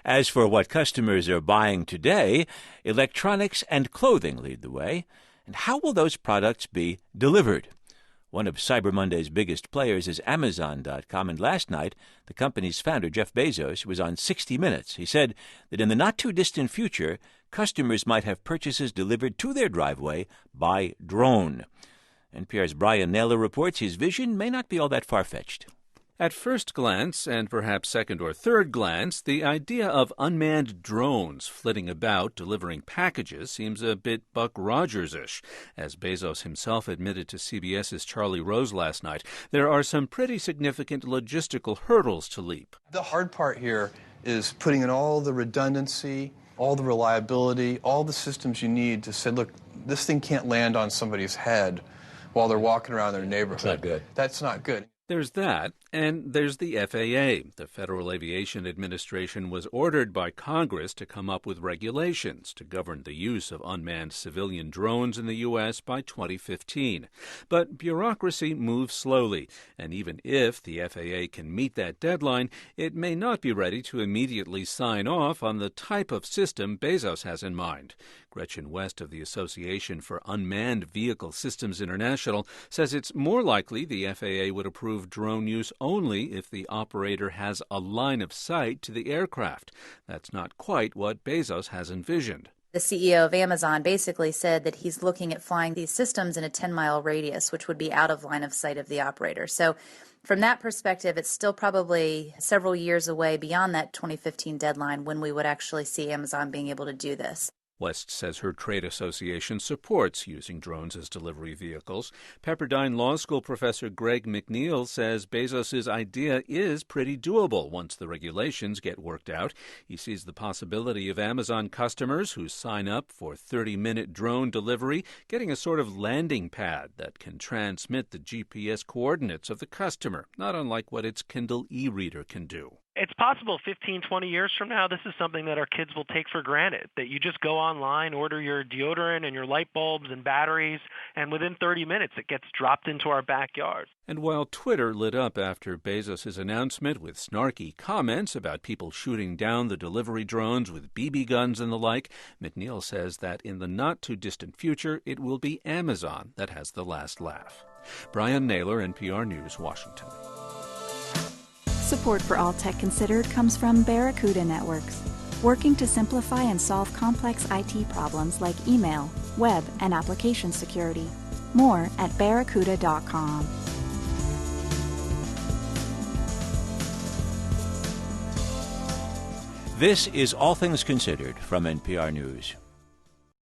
As for what customers are buying today, electronics and clothing lead the way. And how will those products be delivered? One of Cyber Monday's biggest players is Amazon.com, and last night, the company's founder, Jeff Bezos, was on 60 Minutes. He said that in the not-too-distant future, customers might have purchases delivered to their driveway by drone. NPR's Brian Naylor reports his vision may not be all that far-fetched. At first glance, and perhaps second or third glance, the idea of unmanned drones flitting about delivering packages seems a bit Buck Rogers-ish. As Bezos himself admitted to CBS's Charlie Rose last night, there are some pretty significant logistical hurdles to leap. The hard part here is putting in all the redundancy, all the reliability, all the systems you need to say, look, this thing can't land on somebody's head while they're walking around their neighborhood. That's not good. That's not good. There's that, and there's the FAA. The Federal Aviation Administration was ordered by Congress to come up with regulations to govern the use of unmanned civilian drones in the U.S. by 2015. But bureaucracy moves slowly, and even if the FAA can meet that deadline, it may not be ready to immediately sign off on the type of system Bezos has in mind. Gretchen West of the Association for Unmanned Vehicle Systems International says it's more likely the FAA would approve drone use only if the operator has a line of sight to the aircraft. That's not quite what Bezos has envisioned. The CEO of Amazon basically said that he's looking at flying these systems in a 10-mile radius, which would be out of line of sight of the operator. So from that perspective, it's still probably several years away beyond that 2015 deadline when we would actually see Amazon being able to do this. West says her trade association supports using drones as delivery vehicles. Pepperdine Law School professor Greg McNeal says Bezos' idea is pretty doable once the regulations get worked out. He sees the possibility of Amazon customers who sign up for 30-minute drone delivery getting a sort of landing pad that can transmit the GPS coordinates of the customer, not unlike what its Kindle e-reader can do. It's possible 15, 20 years from now, this is something that our kids will take for granted, that you just go online, order your deodorant and your light bulbs and batteries, and within 30 minutes it gets dropped into our backyard. And while Twitter lit up after Bezos' announcement with snarky comments about people shooting down the delivery drones with BB guns and the like, McNeal says that in the not-too-distant future, it will be Amazon that has the last laugh. Brian Naylor, NPR News, Washington. Support for All Tech Considered comes from Barracuda Networks, working to simplify and solve complex IT problems like email, web, and application security. More at barracuda.com. This is All Things Considered from NPR News.